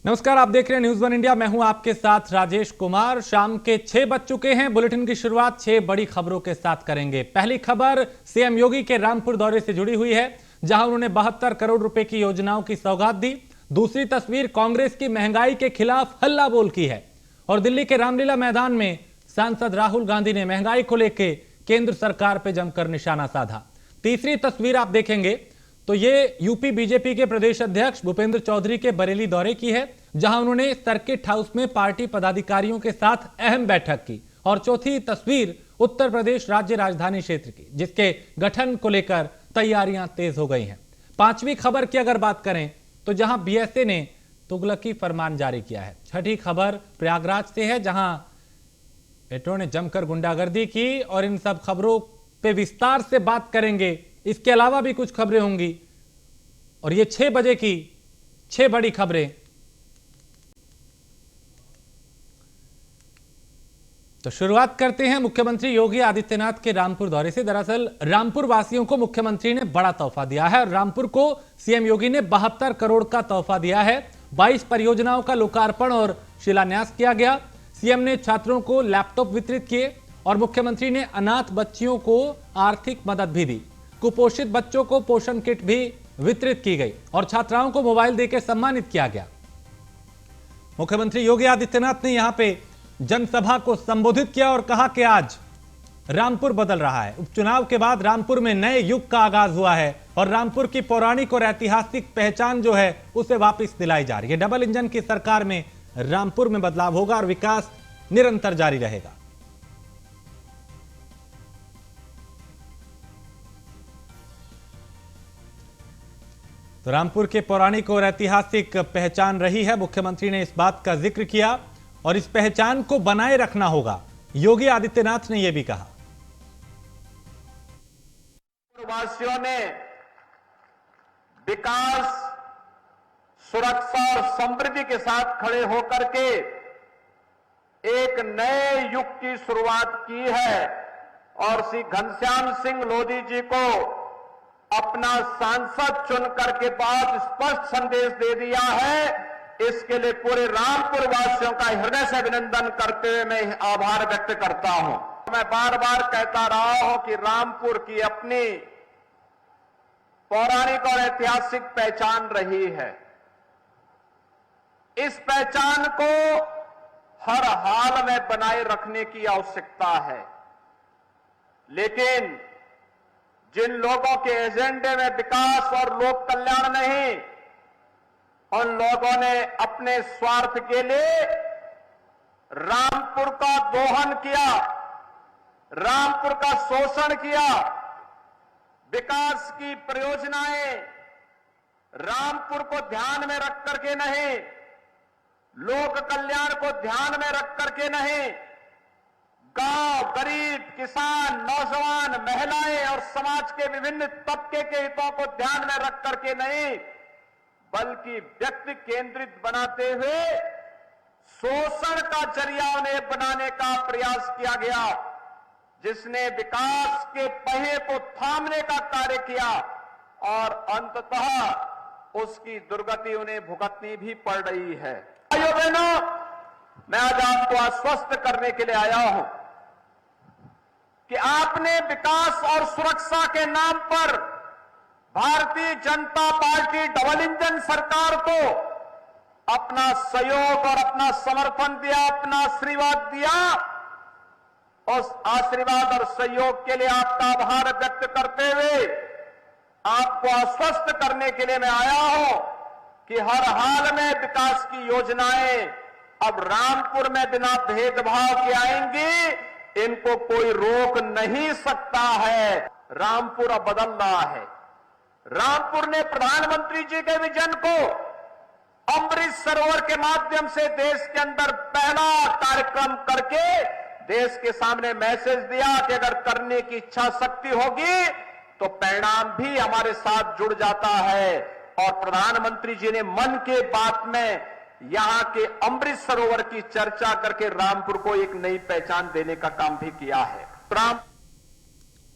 नमस्कार, आप देख रहे हैं न्यूज़ वन इंडिया। मैं हूं आपके साथ राजेश कुमार। शाम के 6 बज चुके हैं। बुलेटिन की शुरुआत 6 बड़ी खबरों के साथ करेंगे। पहली खबर सीएम योगी के रामपुर दौरे से जुड़ी हुई है, जहां उन्होंने 72 करोड़ रुपए की योजनाओं की सौगात दी। दूसरी तस्वीर कांग्रेस की महंगाई के खिलाफ हल्ला बोल की है और दिल्ली के रामलीला मैदान में सांसद राहुल गांधी ने महंगाई को लेकर केंद्र सरकार पर जमकर निशाना साधा। तीसरी तस्वीर आप देखेंगे तो ये यूपी बीजेपी के प्रदेश अध्यक्ष भूपेंद्र चौधरी के बरेली दौरे की है, जहां उन्होंने सर्किट हाउस में पार्टी पदाधिकारियों के साथ अहम बैठक की। और चौथी तस्वीर उत्तर प्रदेश राज्य राजधानी क्षेत्र की, जिसके गठन को लेकर तैयारियां तेज हो गई हैं। पांचवी खबर की अगर बात करें तो जहां बीएसए ने तुगलकी फरमान जारी किया है। छठी खबर प्रयागराज से है, जहां मेट्रो ने जमकर गुंडागर्दी की और इन सब खबरों पे विस्तार से बात करेंगे। इसके अलावा भी कुछ खबरें होंगी और ये 6 बजे की 6 बड़ी खबरें। तो शुरुआत करते हैं मुख्यमंत्री योगी आदित्यनाथ के रामपुर दौरे से। दरअसल रामपुर वासियों को मुख्यमंत्री ने बड़ा तोहफा दिया है और रामपुर को सीएम योगी ने 72 करोड़ का तोहफा दिया है। 22 परियोजनाओं का लोकार्पण और शिलान्यास किया गया। सीएम ने छात्रों को लैपटॉप वितरित किए और मुख्यमंत्री ने अनाथ बच्चियों को आर्थिक मदद भी दी। कुपोषित बच्चों को पोषण किट भी वितरित की गई और छात्राओं को मोबाइल देकर सम्मानित किया गया। मुख्यमंत्री योगी आदित्यनाथ ने यहां पे जनसभा को संबोधित किया और कहा कि आज रामपुर बदल रहा है। उपचुनाव के बाद रामपुर में नए युग का आगाज हुआ है और रामपुर की पौराणिक और ऐतिहासिक पहचान जो है उसे वापस दिलाई जा रही है। डबल इंजन की सरकार में रामपुर में बदलाव होगा और विकास निरंतर जारी रहेगा। तो रामपुर के पौराणिक और ऐतिहासिक पहचान रही है। मुख्यमंत्री ने इस बात का जिक्र किया और इस पहचान को बनाए रखना होगा। योगी आदित्यनाथ ने यह भी कहा, वासियों ने विकास, सुरक्षा और समृद्धि के साथ खड़े होकर के एक नए युग की शुरुआत की है और श्री घनश्याम सिंह लोधी जी को अपना सांसद चुन करके बहुत स्पष्ट संदेश दे दिया है। इसके लिए पूरे रामपुर वासियों का हृदय से अभिनंदन करते हुए मैं आभार व्यक्त करता हूं। मैं बार बार कहता रहा हूं कि रामपुर की अपनी पौराणिक और ऐतिहासिक पहचान रही है। इस पहचान को हर हाल में बनाए रखने की आवश्यकता है, लेकिन जिन लोगों के एजेंडे में विकास और लोक कल्याण नहीं, उन लोगों ने अपने स्वार्थ के लिए रामपुर का दोहन किया, रामपुर का शोषण किया। विकास की परियोजनाएं रामपुर को ध्यान में रख करके नहीं, लोक कल्याण को ध्यान में रख करके नहीं, गांव, गरीब, किसान, नौजवान, महिलाएं और समाज के विभिन्न तबके के हितों को ध्यान में रख करके नहीं, बल्कि व्यक्ति केंद्रित बनाते हुए शोषण का जरिया उन्हें बनाने का प्रयास किया गया, जिसने विकास के पहिए को थामने का कार्य किया और अंततः उसकी दुर्गति उन्हें भुगतनी भी पड़ रही है। भाइयों बहनों, मैं आज आपको आश्वस्त करने के लिए आया हूं कि आपने विकास और सुरक्षा के नाम पर Bharatiya Janata party double engine सरकार को अपना सहयोग और अपना समर्थन दिया, अपना आशीर्वाद दिया। उस आशीर्वाद और सहयोग के लिए आपका आभार व्यक्त करते हुए आपको आश्वस्त करने के लिए मैं आया हूं कि हर हाल में विकास की योजनाएं अब रामपुर में बिना भेदभाव के आएंगी। इनको कोई रोक नहीं सकता है। रामपुर अब बदल रहा है। रामपुर ने प्रधानमंत्री जी के विजन को अमृत सरोवर के माध्यम से देश के अंदर पहला कार्यक्रम करके देश के सामने मैसेज दिया कि अगर करने की इच्छा शक्ति होगी तो परिणाम भी हमारे साथ जुड़ जाता है। और प्रधानमंत्री जी ने मन की बात में यहां के अमृत सरोवर की चर्चा करके रामपुर को एक नई पहचान देने का काम भी किया है।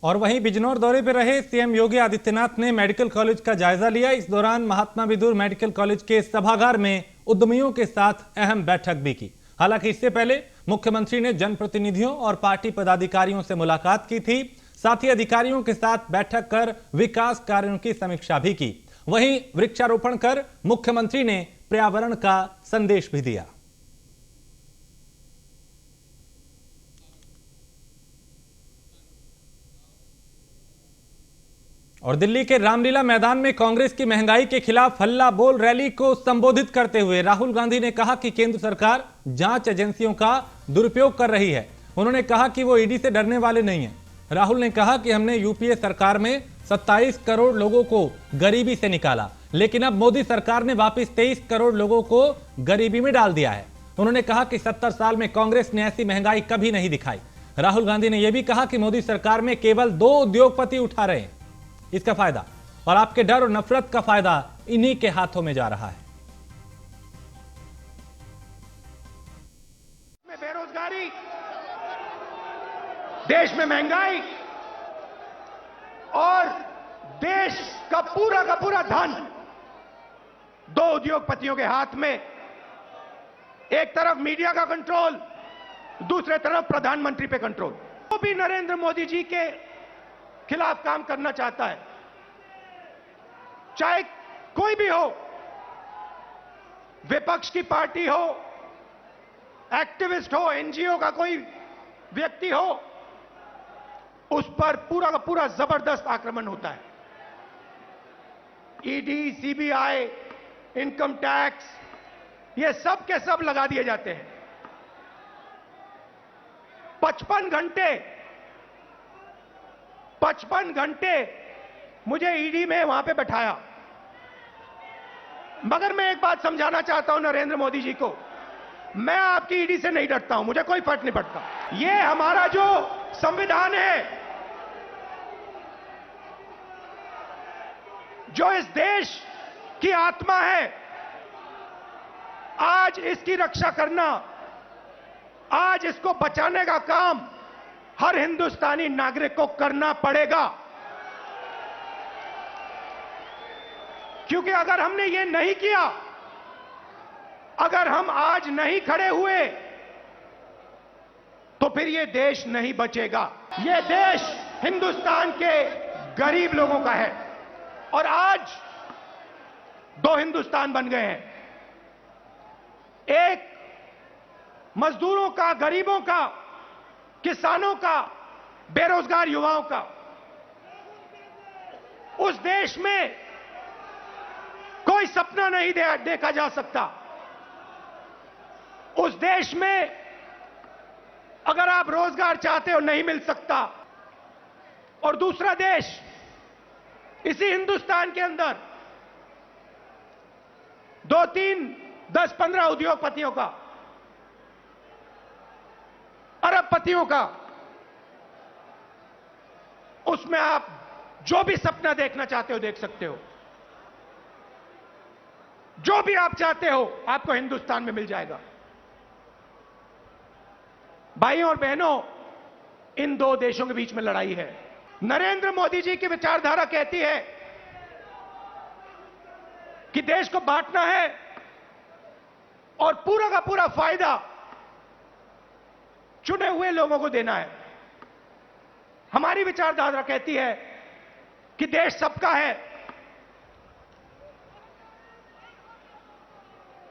और वहीं बिजनौर दौरे पर रहे सीएम योगी आदित्यनाथ ने मेडिकल कॉलेज का जायजा लिया। इस दौरान महात्मा विदुर मेडिकल कॉलेज के सभागार में उद्यमियों के साथ अहम बैठक भी की। हालांकि इससे पहले मुख्यमंत्री ने जनप्रतिनिधियों और पार्टी पदाधिकारियों से मुलाकात की थी। साथ ही अधिकारियों के साथ बैठक कर विकास कार्यों की समीक्षा भी की। वहीं वृक्षारोपण कर मुख्यमंत्री ने पर्यावरण का संदेश भी दिया। और दिल्ली के रामलीला मैदान में कांग्रेस की महंगाई के खिलाफ हल्ला बोल रैली को संबोधित करते हुए राहुल गांधी ने कहा कि केंद्र सरकार जांच एजेंसियों का दुरुपयोग कर रही है। उन्होंने कहा कि वो ईडी से डरने वाले नहीं हैं। राहुल ने कहा कि हमने यूपीए सरकार में 27 करोड़ लोगों को गरीबी से निकाला, लेकिन अब मोदी सरकार ने वापस 23 करोड़ लोगों को गरीबी में डाल दिया है। उन्होंने कहा कि 70 साल में कांग्रेस ने ऐसी महंगाई कभी नहीं दिखाई। राहुल गांधी ने यह भी कहा कि मोदी सरकार में केवल 2 उद्योगपति उठा रहे हैं इसका फायदा, और आपके डर और नफरत का फायदा इन्हीं के हाथों में जा रहा है। बेरोजगारी, देश में महंगाई और देश का पूरा धन 2 उद्योगपतियों के हाथ में। एक तरफ मीडिया का कंट्रोल, दूसरे तरफ प्रधानमंत्री पे कंट्रोल। वो भी नरेंद्र मोदी जी के खिलाफ काम करना चाहता है, चाहे कोई भी हो, विपक्ष की पार्टी हो, एक्टिविस्ट हो, एनजीओ का कोई व्यक्ति हो, उस पर पूरा का पूरा जबरदस्त आक्रमण होता है। ईडी, सीबीआई, इनकम टैक्स, ये सब के सब लगा दिए जाते हैं। 55 घंटे मुझे ईडी में वहां पे बैठाया। मगर मैं एक बात समझाना चाहता हूं नरेंद्र मोदी जी को, मैं आपकी ईडी से नहीं डरता हूं, मुझे कोई फर्क नहीं पड़ता। ये हमारा जो संविधान है, जो इस देश की आत्मा है, आज इसकी रक्षा करना, आज इसको बचाने का काम हर हिंदुस्तानी नागरिक को करना पड़ेगा। क्योंकि अगर हमने ये नहीं किया, अगर हम आज नहीं खड़े हुए, तो फिर ये देश नहीं बचेगा। ये देश हिंदुस्तान के गरीब लोगों का है और आज 2 हिंदुस्तान बन गए हैं। एक मजदूरों का, गरीबों का, किसानों का, बेरोजगार युवाओं का। उस देश में कोई सपना नहीं देखा जा सकता। उस देश में अगर आप रोजगार चाहते हो नहीं मिल सकता। और दूसरा देश, इसी हिंदुस्तान के अंदर 2, 3, 10, 15 उद्योगपतियों का, अरबपतियों का, उसमें आप जो भी सपना देखना चाहते हो देख सकते हो। जो भी आप चाहते हो आपको हिंदुस्तान में मिल जाएगा। भाइयों और बहनों, इन 2 देशों के बीच में लड़ाई है। नरेंद्र मोदी जी की विचारधारा कहती है कि देश को बांटना है और पूरा का पूरा फायदा चुने हुए लोगों को देना है। हमारी विचारधारा कहती है कि देश सबका है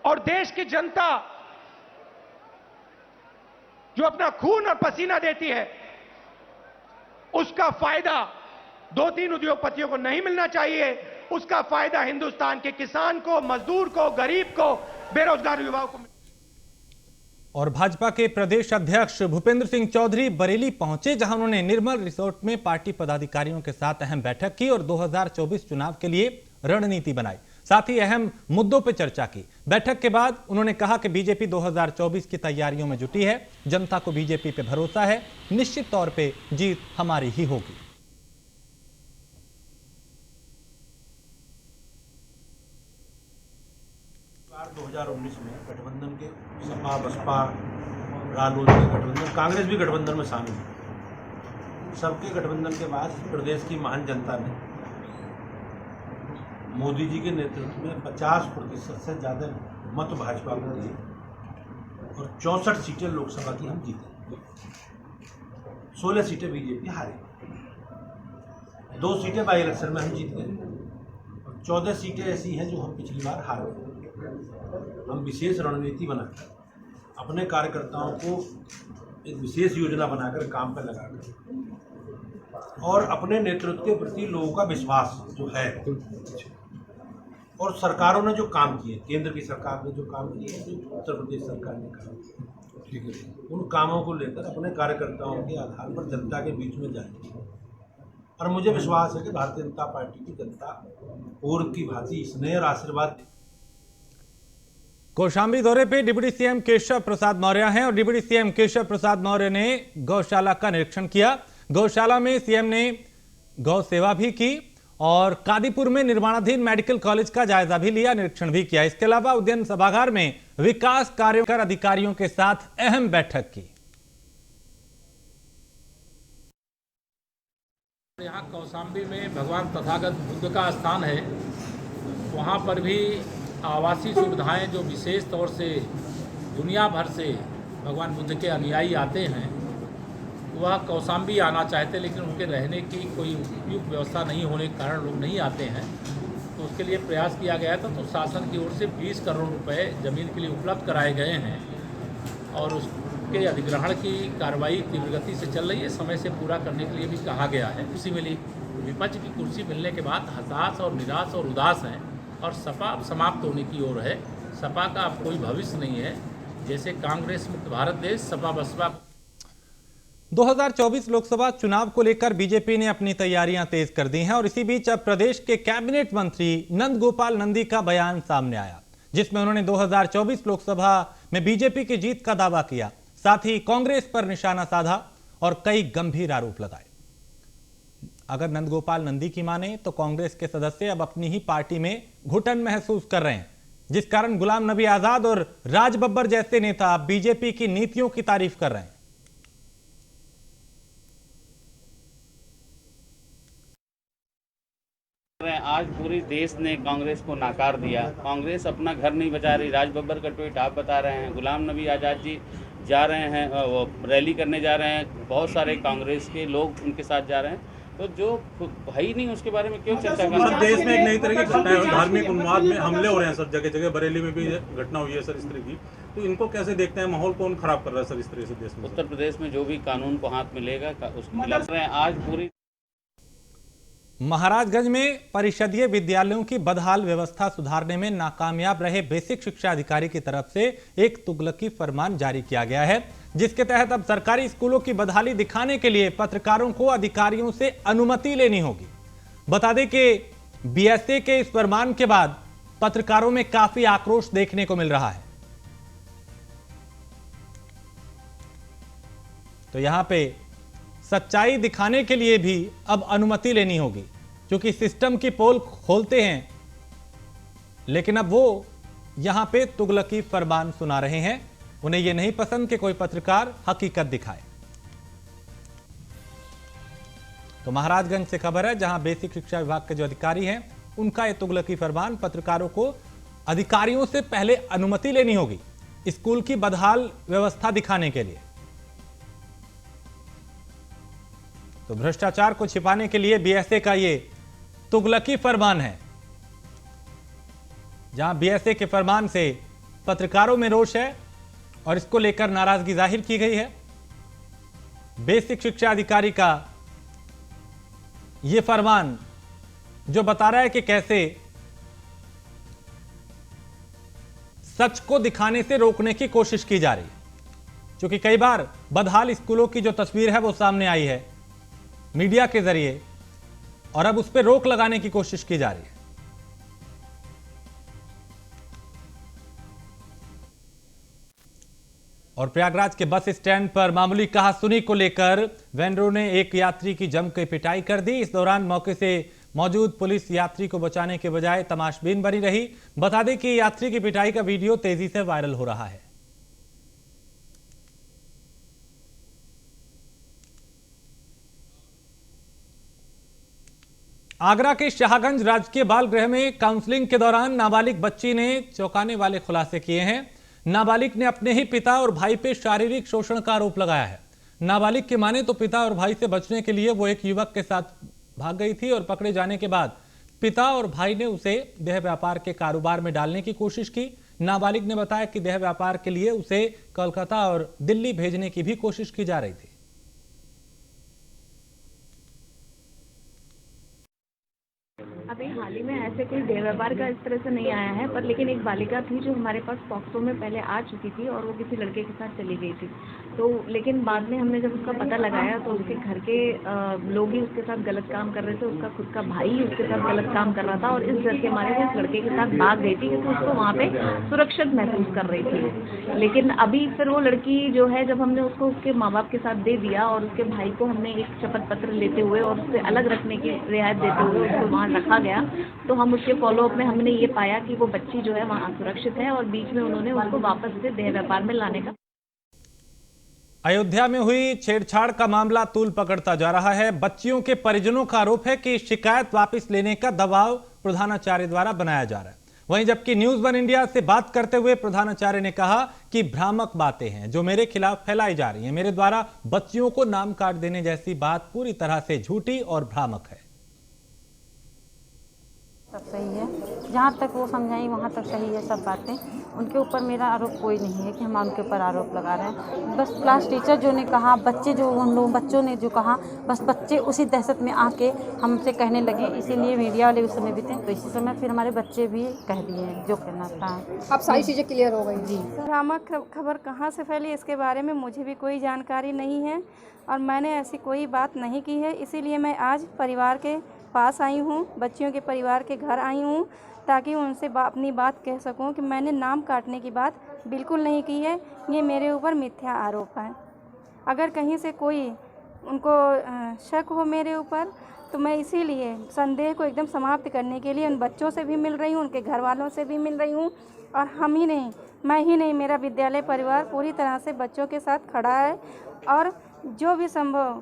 और देश की जनता जो अपना खून और पसीना देती है, उसका फायदा 2-3 उद्योगपतियों को नहीं मिलना चाहिए। उसका फायदा हिंदुस्तान के किसान को, मजदूर को, गरीब को, बेरोजगार युवाओं को। और भाजपा के प्रदेश अध्यक्ष भूपेंद्र सिंह चौधरी बरेली पहुंचे, जहां उन्होंने निर्मल रिसोर्ट में पार्टी पदाधिकारियों के साथ अहम बैठक की और 2024 चुनाव के लिए रणनीति बनाई। साथ ही अहम मुद्दों पर चर्चा की। बैठक के बाद उन्होंने कहा कि बीजेपी 2024 की तैयारियों में जुटी है। जनता को बीजेपी पे भरोसा है, निश्चित तौर पे जीत हमारी ही होगी। 2019 में गठबंधन के सपा, बसपा, रालोद के गठबंधन, कांग्रेस भी गठबंधन में शामिल है। सबके गठबंधन के बाद प्रदेश की महान जनता ने मोदी जी के नेतृत्व में 50% से ज़्यादा मत भाजपा को दिए और 64 सीटें लोकसभा की हम जीते। 16 सीटें बीजेपी हारी, 2 सीटें बाई इलेक्शन में हम जीत गए और 14 सीटें ऐसी हैं जो हम पिछली बार हार गए। हम विशेष रणनीति बनाकर अपने कार्यकर्ताओं को एक विशेष योजना बनाकर काम पर लगाकर और अपने नेतृत्व के प्रति लोगों का विश्वास जो है और सरकारों ने जो काम किए, केंद्र की सरकार ने जो काम किए, जो उत्तर प्रदेश सरकार ने काम किए, उन कामों को लेकर अपने कार्यकर्ताओं के आधार पर जनता के बीच में जाएंगे। और मुझे विश्वास है कि भारतीय जनता पार्टी की जनता पूर्व की भांति स्नेह और आशीर्वाद। कौशाम्बी दौरे पे डिप्टी सीएम केशव प्रसाद मौर्य हैं और डिप्टी सीएम केशव प्रसाद मौर्य ने गौशाला का निरीक्षण किया। गौशाला में सीएम ने गौ सेवा भी की और कादीपुर में निर्माणाधीन मेडिकल कॉलेज का जायजा भी लिया, निरीक्षण भी किया। इसके अलावा उद्यान सभागार में विकास कार्यों कर अधिकारियों के साथ अहम बैठक की। यहाँ कौशाम्बी में भगवान तथागत बुद्ध का स्थान है, वहाँ पर भी आवासीय सुविधाएं जो विशेष तौर से दुनिया भर से भगवान बुद्ध के अनुयायी आते हैं वह कौशाम्बी आना चाहते, लेकिन उनके रहने की कोई उपयुक्त व्यवस्था नहीं होने के कारण लोग नहीं आते हैं। तो उसके लिए प्रयास किया गया था, तो शासन की ओर से 20 करोड़ रुपए ज़मीन के लिए उपलब्ध कराए गए हैं और उसके अधिग्रहण की कार्रवाई तीव्र गति से चल रही है। समय से पूरा करने के लिए भी कहा गया है। कुर्सी मिली, विपक्ष की कुर्सी मिलने के बाद हताश और निराश और उदास हैं और सपा अब समाप्त होने की ओर है। सपा का अब कोई भविष्य नहीं है। जैसे कांग्रेस मुक्त भारत देश, सपा बसपा। 2024 लोकसभा चुनाव को लेकर बीजेपी ने अपनी तैयारियां तेज कर दी हैं और इसी बीच अब प्रदेश के कैबिनेट मंत्री नंद गोपाल नंदी का बयान सामने आया, जिसमें उन्होंने 2024 लोकसभा में बीजेपी की जीत का दावा किया, साथ ही कांग्रेस पर निशाना साधा और कई गंभीर आरोप लगाए। अगर नंद गोपाल नंदी की माने तो कांग्रेस के सदस्य अब अपनी ही पार्टी में घुटन महसूस कर रहे हैं, जिस कारण गुलाम नबी आजाद और राज बब्बर जैसे नेता बीजेपी की नीतियों की तारीफ कर रहे हैं। आज पूरी देश ने कांग्रेस को नाकार दिया। कांग्रेस अपना घर नहीं बचा रही। राज बब्बर का ट्वीट आप बता रहे हैं, गुलाम नबी आजाद जी जा रहे हैं, वो रैली करने जा रहे हैं, बहुत सारे कांग्रेस के लोग उनके साथ जा रहे हैं। तो जो है ही नहीं उसके बारे में क्यों चर्चा कर रहे हैं? देश में एक नई तरह की घटना है, धार्मिक उन्माद में हमले हो रहे हैं सर, जगह जगह। बरेली में भी घटना हुई है सर इस तरह की। तो इनको कैसे देखते हैं? माहौल कौन खराब कर रहा है सर इस तरह से देश में? उत्तर प्रदेश में जो भी कानून को हाथ मिलेगा उसको खिलाफ रहे हैं। आज पूरी महाराजगंज में परिषदीय विद्यालयों की बदहाल व्यवस्था सुधारने में नाकामयाब रहे बेसिक शिक्षा अधिकारी की तरफ से एक तुगलकी फरमान जारी किया गया है, जिसके तहत अब सरकारी स्कूलों की बदहाली दिखाने के लिए पत्रकारों को अधिकारियों से अनुमति लेनी होगी। बता दें कि बीएसए के इस फरमान के बाद पत्रकारों में काफी आक्रोश देखने को मिल रहा है। तो यहां पे सच्चाई दिखाने के लिए भी अब अनुमति लेनी होगी, क्योंकि सिस्टम की पोल खोलते हैं लेकिन अब वो यहां पे तुगलकी फरमान सुना रहे हैं। उन्हें यह नहीं पसंद कि कोई पत्रकार हकीकत दिखाए। तो महाराजगंज से खबर है, जहां बेसिक शिक्षा विभाग के जो अधिकारी हैं उनका यह तुगलकी फरमान, पत्रकारों को अधिकारियों से पहले अनुमति लेनी होगी स्कूल की बदहाल व्यवस्था दिखाने के लिए। तो भ्रष्टाचार को छिपाने के लिए बीएसए का ये तुगलकी फरमान है, जहां बीएसए के फरमान से पत्रकारों में रोष है और इसको लेकर नाराजगी जाहिर की गई है। बेसिक शिक्षा अधिकारी का यह फरमान जो बता रहा है कि कैसे सच को दिखाने से रोकने की कोशिश की जा रही है, क्योंकि कई बार बदहाल स्कूलों की जो तस्वीर है वो सामने आई है मीडिया के जरिए और अब उस पर रोक लगाने की कोशिश की जा रही है। और प्रयागराज के बस स्टैंड पर मामूली कहासुनी को लेकर वेंडरों ने एक यात्री की जमकर पिटाई कर दी। इस दौरान मौके से मौजूद पुलिस यात्री को बचाने के बजाय तमाशबीन बनी रही। बता दें कि यात्री की पिटाई का वीडियो तेजी से वायरल हो रहा है। आगरा के शाहगंज राजकीय बाल गृह में काउंसलिंग के दौरान नाबालिग बच्ची ने चौंकाने वाले खुलासे किए हैं। नाबालिग ने अपने ही पिता और भाई पे शारीरिक शोषण का आरोप लगाया है। नाबालिग के माने तो पिता और भाई से बचने के लिए वो एक युवक के साथ भाग गई थी और पकड़े जाने के बाद पिता और भाई ने उसे देह व्यापार के कारोबार में डालने की कोशिश की। नाबालिग ने बताया कि देह व्यापार के लिए उसे कोलकाता और दिल्ली भेजने की भी कोशिश की जा रही थी। अभी हाल ही में ऐसे कोई देह व्यापार का इस तरह से नहीं आया है, पर लेकिन एक बालिका थी जो हमारे पास पॉक्सो में पहले आ चुकी थी और वो किसी लड़के के साथ चली गई थी। तो लेकिन बाद में हमने जब उसका पता लगाया तो उसके घर के लोग ही उसके साथ गलत काम कर रहे थे। उसका खुद का भाई ही उसके साथ गलत काम कर रहा था और इस डर के मारे वो इस लड़के के साथ भाग गई थी क्योंकि उसको वहाँ पे सुरक्षित महसूस कर रही थी। लेकिन अभी फिर वो लड़की जो है, जब हमने उसको उसके माँ बाप के साथ दे दिया और उसके भाई को हमने एक शपथ पत्र लेते हुए और उससे अलग रखने की रियायत देते हुए उसको वहाँ रखा गया, तो हम उसके फॉलोअप में हमने ये पाया कि वो बच्ची जो है वहाँ सुरक्षित है और बीच में उन्होंने उसको वापस से देह व्यापार में लाने का। अयोध्या में हुई छेड़छाड़ का मामला तूल पकड़ता जा रहा है। बच्चियों के परिजनों का आरोप है कि शिकायत वापस लेने का दबाव प्रधानाचार्य द्वारा बनाया जा रहा है। वहीं जबकि न्यूज वन इंडिया से बात करते हुए प्रधानाचार्य ने कहा कि भ्रामक बातें हैं जो मेरे खिलाफ फैलाई जा रही हैं। मेरे द्वारा बच्चियों को नाम काट देने जैसी बात पूरी तरह से झूठी और भ्रामक है। सब सही है, जहाँ तक वो समझाई वहाँ तक सही है सब बातें। उनके ऊपर मेरा आरोप कोई नहीं है कि हम उनके ऊपर आरोप लगा रहे हैं। बस क्लास टीचर जो ने कहा, बच्चे जो उन लोगों बच्चों ने जो कहा, बस बच्चे उसी दहशत में आके हमसे कहने लगे, इसीलिए मीडिया वाले उस समय भी थे। तो इसी समय फिर हमारे बच्चे भी कह दिए जो कहना था। अब सारी चीज़ें क्लियर हो गई जी। भ्रामक खबर कहाँ से फैली इसके बारे में मुझे भी कोई जानकारी नहीं है और मैंने ऐसी कोई बात नहीं की है। इसीलिए मैं आज परिवार के पास आई हूँ, बच्चियों के परिवार के घर आई हूँ ताकि उनसे अपनी बात कह सकूँ कि मैंने नाम काटने की बात बिल्कुल नहीं की है। ये मेरे ऊपर मिथ्या आरोप है। अगर कहीं से कोई उनको शक हो मेरे ऊपर तो मैं इसीलिए संदेह को एकदम समाप्त करने के लिए उन बच्चों से भी मिल रही हूँ, उनके घर वालों से भी मिल रही हूँ। और हम ही नहीं, मैं ही नहीं, मेरा विद्यालय परिवार पूरी तरह से बच्चों के साथ खड़ा है और जो भी संभव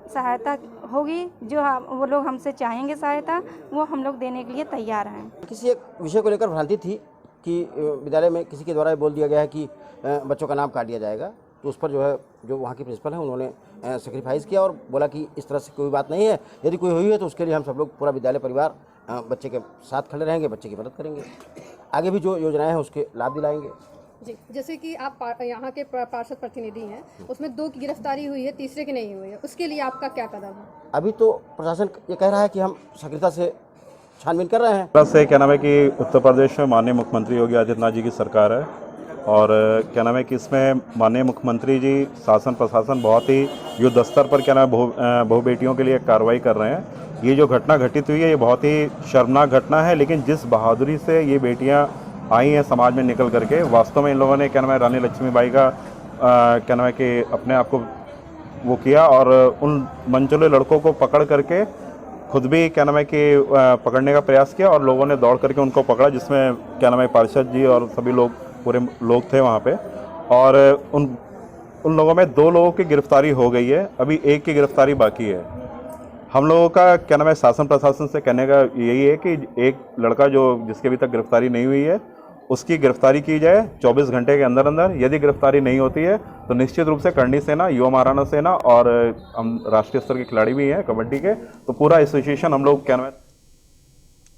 सहायता होगी, जो वो लोग हमसे चाहेंगे सहायता, वो हम लोग देने के लिए तैयार हैं। किसी एक विषय को लेकर भ्रांति थी कि विद्यालय में किसी के द्वारा बोल दिया गया है कि बच्चों का नाम काट दिया जाएगा, तो उस पर जो है जो वहाँ की प्रिंसिपल है उन्होंने सेक्रीफाइस किया और बोला कि इस तरह से कोई बात नहीं है। यदि कोई हुई है तो उसके लिए हम सब लोग पूरा विद्यालय परिवार बच्चे के साथ खड़े रहेंगे, बच्चे की मदद करेंगे। आगे भी जो योजनाएँ हैं उसके लाभ दिलाएंगे जी। जैसे कि आप यहाँ के पार्षद प्रतिनिधि हैं, उसमें 2 की गिरफ्तारी हुई है, तीसरे की नहीं हुई है, उसके लिए आपका क्या कदम है? अभी तो प्रशासन ये कह रहा है कि हम सक्रियता से छानबीन कर रहे हैं। से क्या नाम है कि उत्तर प्रदेश में माननीय मुख्यमंत्री योगी आदित्यनाथ जी की सरकार है और क्या नाम है कि इसमें माननीय मुख्यमंत्री जी शासन प्रशासन बहुत ही युद्ध स्तर पर क्या नाम है बहु बेटियों के लिए कार्रवाई कर रहे हैं। ये जो घटना घटित हुई है ये बहुत ही शर्मनाक घटना है, लेकिन जिस बहादुरी से ये बेटियाँ आई हैं समाज में निकल करके, वास्तव में इन लोगों ने क्या नाम है रानी लक्ष्मीबाई का क्या नाम है कि अपने आप को वो किया और उन मनचले लड़कों को पकड़ करके खुद भी क्या नाम है कि पकड़ने का प्रयास किया और लोगों ने दौड़ करके उनको पकड़ा, जिसमें क्या नाम है पार्षद जी और सभी लोग पूरे लोग थे वहाँ पे। और उन लोगों में 2 लोगों की गिरफ्तारी हो गई है, अभी 1 की गिरफ्तारी बाकी है। हम लोगों का क्या नाम है शासन प्रशासन से कहने का यही है कि एक लड़का जो जिसके अभी तक गिरफ्तारी नहीं हुई है उसकी गिरफ्तारी की जाए 24 घंटे के अंदर अंदर। यदि गिरफ्तारी नहीं होती है तो निश्चित रूप से करणी सेना, युवा महाराणा सेना और हम राष्ट्रीय स्तर के खिलाड़ी भी हैं कबड्डी के, तो पूरा एसोसिएशन हम लोग क्या नाम है।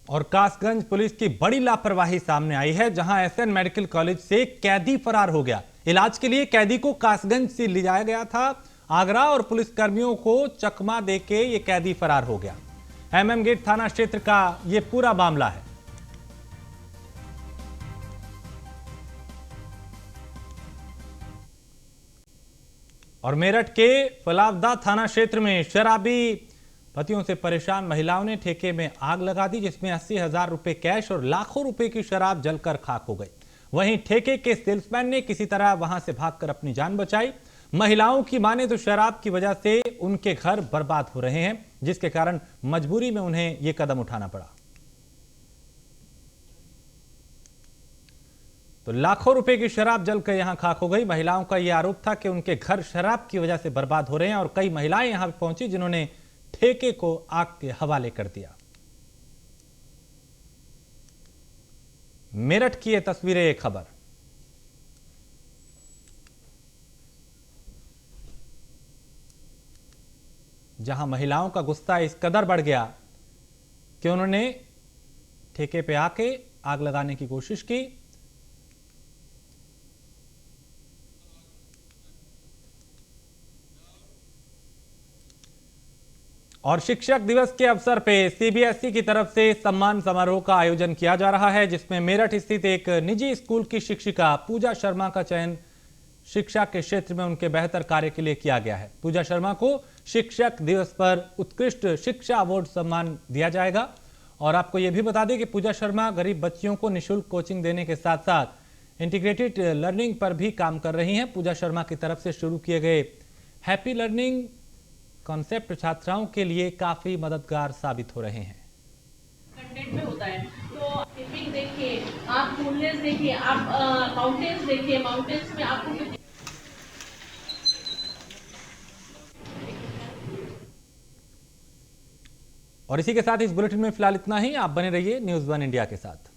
और कासगंज पुलिस की बड़ी लापरवाही सामने आई है, जहां एसएन मेडिकल कॉलेज से कैदी फरार हो गया। इलाज के लिए कैदी को कासगंज से ले जाया गया था आगरा और पुलिसकर्मियों को चकमा देके ये कैदी फरार हो गया। एमएम गेट थाना क्षेत्र का ये पूरा मामला है। और मेरठ के फलावदा थाना क्षेत्र में शराबी पतियों से परेशान महिलाओं ने ठेके में आग लगा दी, जिसमें 80,000 रुपए कैश और लाखों रुपए की शराब जलकर खाक हो गई। वहीं ठेके के सेल्समैन ने किसी तरह वहां से भागकर अपनी जान बचाई। महिलाओं की माने तो शराब की वजह से उनके घर बर्बाद हो रहे हैं, जिसके कारण मजबूरी में उन्हें यह कदम उठाना पड़ा। तो लाखों रुपए की शराब जलकर यहां खाक हो गई। महिलाओं का यह आरोप था कि उनके घर शराब की वजह से बर्बाद हो रहे हैं और कई महिलाएं यहां पहुंची जिन्होंने ठेके को आग के हवाले कर दिया। मेरठ की ये तस्वीरें, एक खबर। जहां महिलाओं का गुस्सा इस कदर बढ़ गया कि उन्होंने ठेके पे आके आग लगाने की कोशिश की। और शिक्षक दिवस के अवसर पे सीबीएसई की तरफ से सम्मान समारोह का आयोजन किया जा रहा है, जिसमें मेरठ स्थित एक निजी स्कूल की शिक्षिका पूजा शर्मा का चयन शिक्षा के क्षेत्र में उनके बेहतर कार्य के लिए किया गया है। पूजा शर्मा को शिक्षक दिवस पर उत्कृष्ट शिक्षा अवार्ड सम्मान दिया जाएगा। और आपको यह भी बता दें कि पूजा शर्मा गरीब बच्चियों को निःशुल्क कोचिंग देने के साथ साथ इंटीग्रेटेड लर्निंग पर भी काम कर रही हैं। पूजा शर्मा की तरफ से शुरू किए गए हैप्पी लर्निंग कॉन्सेप्ट छात्राओं के लिए काफी मददगार साबित हो रहे हैं। कंटेंट में होता है तो टिपिंग देखिए, आप कूलनेस देखिए, आप माउंटेन्स देखिए, माउंटेन्स में आपको और इसी के साथ इस बुलेटिन में फिलहाल इतना ही। आप बने रहिए न्यूज़ 1 इंडिया के साथ।